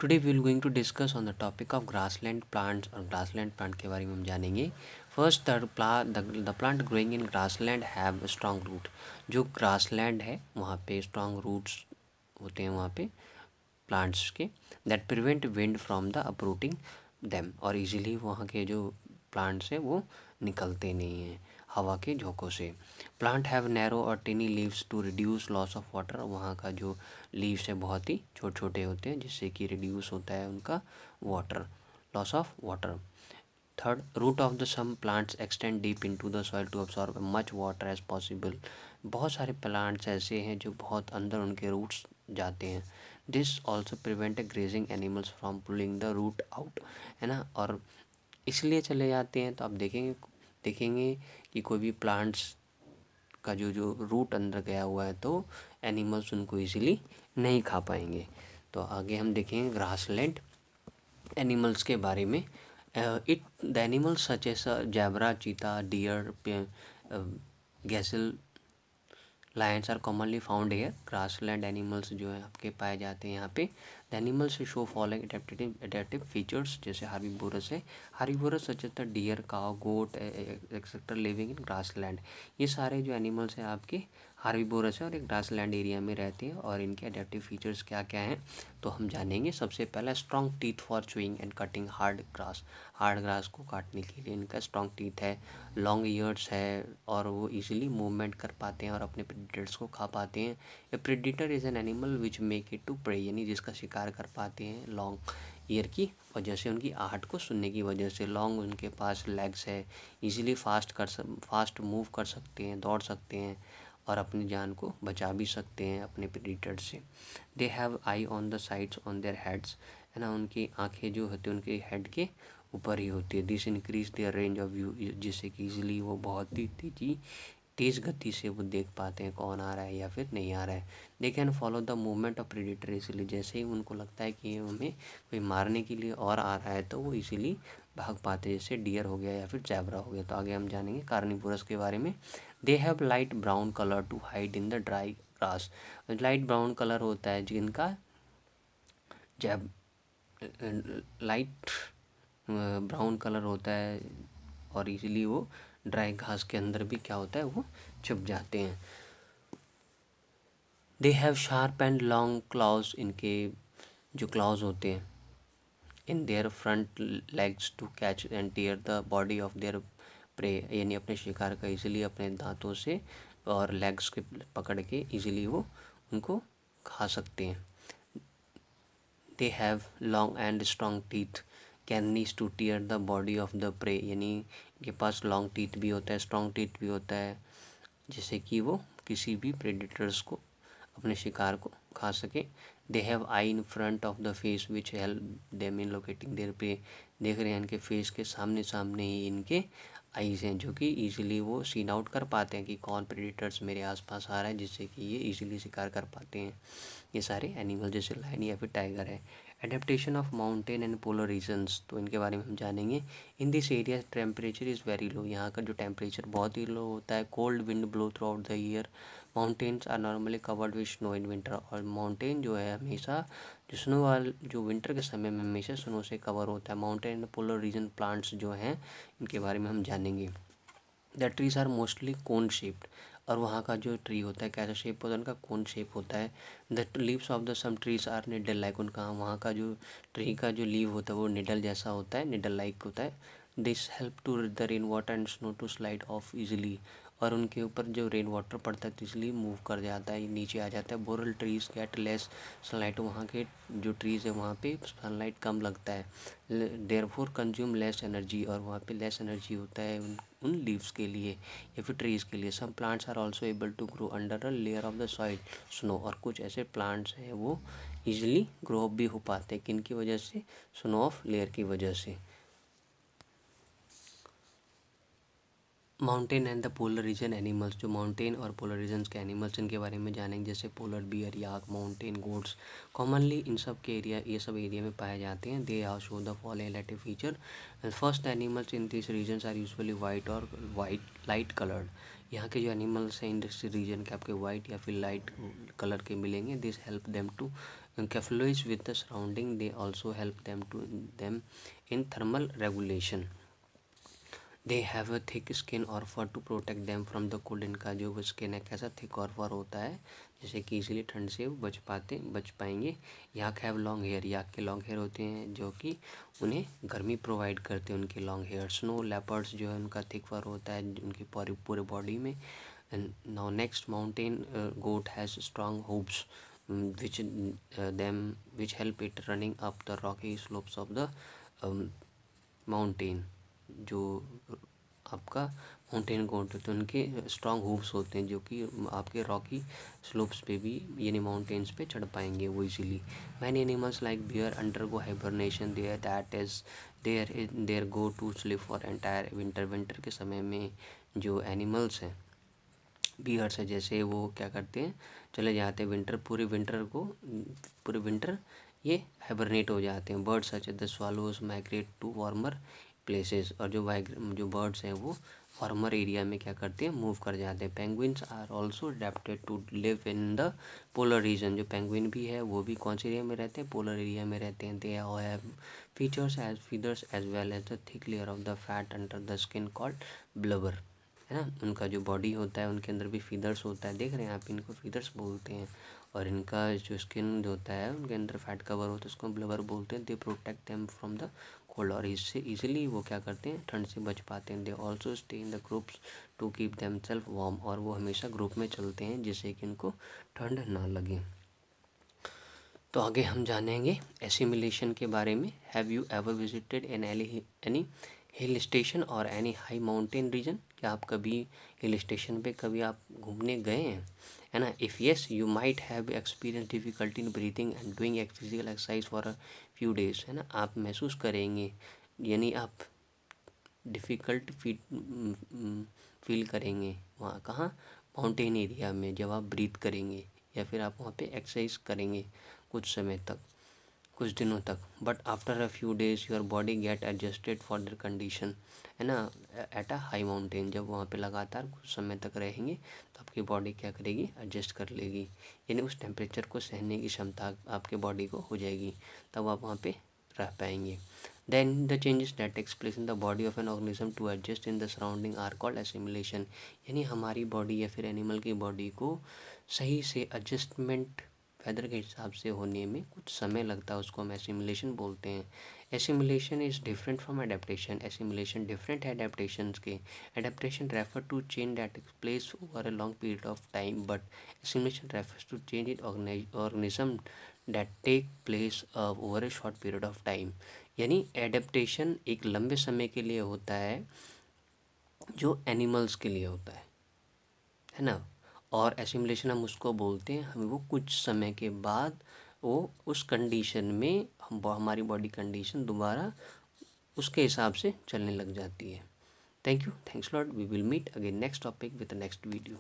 Today we will going to discuss on the topic of grassland plants और grassland plant के बारे में हम जानेंगे। First the plant growing in grassland have strong root. जो grassland है वहाँ पे स्ट्रॉन्ग रूट्स होते हैं वहाँ पे प्लांट्स के, that prevent wind from the uprooting them, और इजीली वहाँ के जो प्लांट्स हैं वो निकलते नहीं हैं हवा के झोंकों से। प्लांट हैव नैरो और tiny leaves to reduce loss of water. वहाँ का जो लीव्स है बहुत ही छोटे छोटे होते हैं जिससे कि रिड्यूस होता है उनका water, loss of water. Third, root of the some plants extend deep into the soil to absorb much water as possible. बहुत सारे प्लांट्स ऐसे हैं जो बहुत अंदर उनके रूट्स जाते हैं। This also prevent grazing animals from pulling the root out, है ना। और इसलिए चले जाते हैं तो आप देखेंगे कि कोई भी प्लांट्स का जो जो रूट अंदर गया हुआ है तो एनिमल्स उनको इजीली नहीं खा पाएंगे। तो आगे हम देखेंगे ग्रासलैंड एनिमल्स के बारे में। The animals such as zebra, cheetah, deer, gazelle, lions are commonly found here. Grassland animals जो है आपके पाए जाते हैं यहाँ पे। The animals show following adaptive features, जैसे हार्बीवोरस है। Herbivores such as the deer, cow, goat etcetera living in grassland. ये सारे जो एनिमल्स हैं आपके हार्बीवोरस है और एक ग्रासलैंड एरिया में रहते हैं। और इनके एडेप्टिव फीचर्स क्या क्या हैं तो हम जानेंगे। सबसे पहला, strong teeth for chewing and cutting hard grass. Hard grass को काटने के लिए इनका स्ट्रॉन्ग टीथ है। लॉन्ग ईयर्स है और वो इजीली मूवमेंट कर पाते हैं और अपने प्रेडिटर्स को खा पाते हैं। A predator is an animal which make it to prey, यानी जिसका शिकार कर पाते हैं लॉन्ग ईयर की वजह से, उनकी आहट को सुनने की वजह से। लॉन्ग उनके पास लेग्स है, इजीली फास्ट मूव कर सकते हैं, दौड़ सकते हैं और अपनी जान को बचा भी सकते हैं अपने प्रेडिटर से। They have I on the sides on their heads, है ना। उनकी आंखें जो होती हैं उनके हेड के ऊपर ही होती है। This increase their range of view, जिससे कि ईजिली वो बहुत ही तेज़ गति से वो देख पाते हैं कौन आ रहा है या फिर नहीं आ रहा है। They can follow the movement of predator, इसलिए जैसे ही उनको लगता है कि हमें कोई मारने के लिए और आ रहा है तो वो इजीली भाग पाते हैं, जैसे डियर हो गया या फिर जैबरा हो गया। तो आगे हम जानेंगे कार्निवोरस के बारे में। They have light brown colour to hide in the dry grass. Light brown colour होता है जिनका, जैब लाइट ब्राउन कलर होता है और इजीली वो ड्राई घास के अंदर भी क्या होता है वो छुप जाते हैं। They have sharp and long claws, इनके जो क्लॉज होते हैं in their front legs to catch and tear the body of their prey, यानी अपने शिकार का इजीली अपने दांतों से और लेग्स के पकड़ के इजीली वो उनको खा सकते हैं। They have long and strong teeth can knees two tier the body of the prey, यानी इनके पास लॉन्ग टीथ भी होता है, स्ट्रॉन्ग टीथ भी होता है, जिससे कि वो किसी भी प्रेडिटर्स को, अपने शिकार को खा सके। They have I in front of the face which help them in locating there pray. देख रहे हैं इनके फेस के सामने सामने ही इनके आईज हैं, जो कि इजीली वो सीन आउट कर पाते हैं कि कौन प्रेडिटर्स मेरे आसपास आ रहा है, जिससे कि ये इजीली शिकार कर पाते हैं ये सारे एनिमल, जैसे लायन या फिर टाइगर है। Adaptation of mountain and polar regions, तो इनके बारे में हम जानेंगे। In this area temperature is very low, यहाँ का जो टेम्परेचर बहुत ही लो होता है। Cold wind blow throughout the year. Mountains are normally covered with snow in winter, और माउंटेन जो है हमेशा जो स्नो वाल जो विंटर के समय में हमेशा स्नो से कवर होता है। Mountain and polar region plants जो हैं इनके बारे में हम जानेंगे। The trees are mostly cone shaped, और वहाँ का जो ट्री होता है कैसा शेप होता है उनका, कोन शेप होता है। The leaves of the some trees are needle like, उनका वहाँ का जो ट्री का जो लीव होता है वो निडल जैसा होता है, निडल लाइक होता है। This help to the rain water and snow to slide off easily, और उनके ऊपर जो रेन वाटर पड़ता है तो इसलिए मूव कर जाता है, नीचे आ जाता है। बोरल ट्रीज गेट लेस सनलाइट, वहाँ के जो ट्रीज़ है वहाँ पे सनलाइट कम लगता है। देयरफॉर कंज्यूम लेस एनर्जी, और वहाँ पे लेस एनर्जी होता है उन लीव्स के लिए या फिर ट्रीज़ के लिए। Some plants are also able to grow under a layer of the soil snow, और कुछ ऐसे प्लांट्स हैं वो ईजिली ग्रो अप भी हो पाते हैं, किन की वजह से, स्नो ऑफ लेयर की वजह से। Mountain and the polar reason animals, जो माउंटेन और पोलर रीजन्स के एनिमल्स इनके बारे में जानेंगे, जैसे polar bear, yak, mountain goats. Commonly in सब के एरिया, ये सब एरिया में पाए जाते हैं। They are show the following relative feature. First, animals in this regions are usually white और वाइट लाइट कलर्ड। यहाँ के जो एनिमल्स हैं इन दिस रीजन के आपके वाइट या फिर लाइट कलर के मिलेंगे। This help them to encapsulates with the surrounding. They also help them in thermal regulation. They have a thick skin और fur to protect them from the cold. इनका जो वो स्किन है कैसा थिक और फर होता है जैसे कि इजीली ठंड से वो बच पाएंगे. याक हैव लॉन्ग हेयर. याक के लॉन्ग हेयर होते हैं जो कि उन्हें गर्मी प्रोवाइड करते हैं उनके लॉन्ग हेयर. स्नो लेपर्ड्स जो है उनका थिक फर होता है उनकी पूरे बॉडी में. Now next mountain goat has strong hooves which which help it running up the rocky slopes of the mountain. जो आपका माउंटेन गोट होते हैं उनके स्ट्रॉन्ग हूव्स होते हैं जो कि आपके रॉकी स्लोप्स पे भी यानी माउंटेन्स पे चढ़ पाएंगे वो easily. Many animals like bear undergo hibernation there that is there go to sleep for entire winter. Winter के समय में जो एनिमल्स हैं बियर्स है जैसे वो क्या करते हैं चले जाते हैं पूरे विंटर ये हाइबरनेट हो जाते हैं. Birds such the swallows migrate to warmer places. और जो बर्ड्स हैं वो वार्मर एरिया में क्या करते हैं मूव कर जाते हैं. Penguins are also adapted to live in the polar region. जो पेंगुइन भी है वो भी कौन से एरिया में रहते हैं पोलर एरिया में रहते हैं. They have feathers as well as the thick layer of the fat under the skin called blubber. है ना. उनका जो बॉडी होता है उनके अंदर भी फीदर्स होता है. देख रहे हैं आप इनको फीदर्स बोलते हैं. और इनका जो स्किन जो होता है उनके अंदर फैट कवर होता है उसको ब्लबर बोलते हैं. They protect them from the cold. और इससे इजीली वो क्या करते हैं ठंड से बच पाते हैं. They also stay in the groups to keep them self warm. और वो हमेशा ग्रुप में चलते हैं जिससे कि इनको ठंड ना लगे. तो आगे हम जानेंगे एसिमिलेशन के बारे में. Have you ever visited any hill station और एनी हाई माउंटेन रीजन. क्या आप कभी हिल स्टेशन पे कभी आप घूमने गए हैं है ना. If yes you might have experience difficulty in breathing and doing physical exercise for a few days. है ना. आप महसूस करेंगे यानी आप डिफ़िकल्ट फील करेंगे वहाँ कहाँ माउंटेन एरिया में जब आप ब्रीथ करेंगे या फिर आप वहाँ पे एक्सरसाइज करेंगे कुछ समय तक कुछ दिनों तक. But after a few days your body get adjusted for the condition. है ना. एट अ हाई माउंटेन जब वहाँ पे लगातार कुछ समय तक रहेंगे तो आपकी बॉडी क्या करेगी एडजस्ट कर लेगी यानी उस टेम्परेचर को सहने की क्षमता आपके बॉडी को हो जाएगी तब आप वहाँ पे रह पाएंगे. Then the changes that takes place in the body of an organism to adjust in the surrounding are called assimilation. यानी हमारी बॉडी या फिर एनिमल की बॉडी को सही से एडजस्टमेंट वेदर के हिसाब से होने में कुछ समय लगता है उसको हम एसिमिलेशन बोलते हैं. Assimilation is different from adaptation. Assimilation different है एडेप्टेशन के. Adaptation refer to change that takes place over a long period of time but assimilation refers to change in organism that take place over a short period of time. यानी adaptation एक लंबे समय के लिए होता है जो एनिमल्स के लिए होता है ना. और एसिमिलेशन हम उसको बोलते हैं हम वो कुछ समय के बाद वो उस कंडीशन में हमारी बॉडी कंडीशन दोबारा उसके हिसाब से चलने लग जाती है. Thank you. Thanks lot. We will meet again next topic with next video.